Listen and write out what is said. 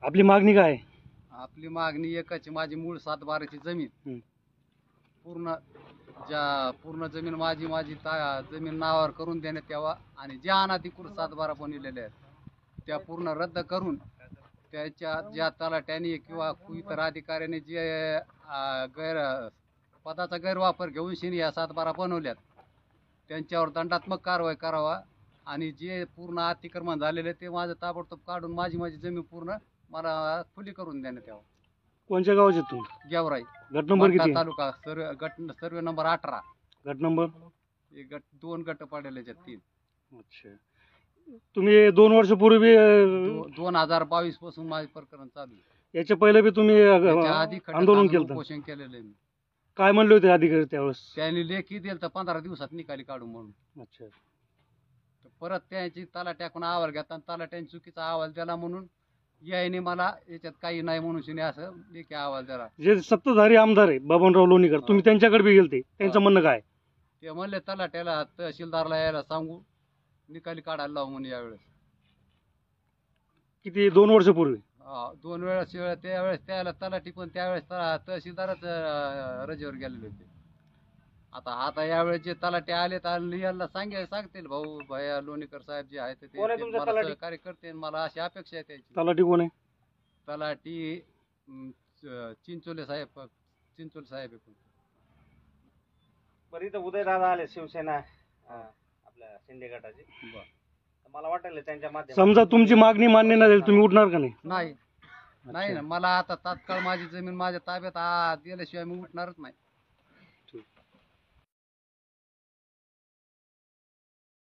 आपली मागणी काय आहे? आपली मागणी एकच, माझी मूळ 7/12ची जमीन पूर्ण जमीन माझी जमीन नावावर करून देण्यात यावा आणि ज्या अनाधिकृत 7/12 बनविलेल्या आहेत त्या पूर्ण रद्द करून त्याच्या ज्या तलाट्याने किंवा इतर अधिकाऱ्याने जे पदाचा गैरवापर घेऊन शिनी या 7/12 बनवल्यात त्यांच्यावर दंडात्मक कारवाई करावा आणि जे पूर्ण अतिक्रमण झालेले ते माझं ताबडतोब काढून माझी जमीन पूर्ण मला खुली करून देण्यात यावं. कोणत्या गावाचे तुम्ही? गेवराई, गट नंबर किती? तालुका, सर्वे नंबर 18. गट नंबर? गट 2 गट पडलेले आहेत, 3. अच्छा. तुम्ही 2 वर्षापूर्वी 2022 पासून माझे प्रकरण चालू आहे. याच्या पहिले बी तुम्ही आधी आंदोलन केलं? उपोषण केलेलं आहे. काय म्हणले होते अधिकारी त्यावेळेस? त्यांनी लेखी दिलं तर 15 दिवसात निकाली काढू म्हणून. अच्छा. परत त्यांची तलाट्याकडून अहवाल घेताना तलाट्याने चुकीचा अहवाल दिला म्हणून याने मला याच्यात काही नाही म्हणून शिने असं लेखी अहवाल दिला. जे सत्ताधारी आमदार आहे बबनराव लोणीकर, तुम्ही त्यांच्याकडे बी गेलते, त्यांचं म्हणणं काय? ते म्हणले तलाट्याला तहसीलदारला यायला सांगू, निकाली काढायला लावू म्हणून. यावेळेस किती? 2 वर्षापूर्वी? 2 वेळेस त्यावेळेस त्याला तलाठी पण त्यावेळेस तहसीलदारच रजेवर गेलेले होते. आता यावेळेस जे तलाठी आले तर याला सांगतील भाऊ भैया लोणीकर साहेब जे आहेत ते मला सहकार्य करते. मला अशी अपेक्षा आहे त्याची. तलाठी कोण आहे? तलाठी चिंचोले साहेब आहे. बरं, इथं उदयदादा आले, शिवसेना आपल्या शिंदे गटाचे. मला वाटेल त्यांच्या माध्यमातून समजा तुमची मागणी मान्य नाही झाली, तुम्ही उठणार का नाही ना. मला आता तात्काळ माझी जमीन माझ्या ताब्यात दिल्याशिवाय मी उठणारच नाही.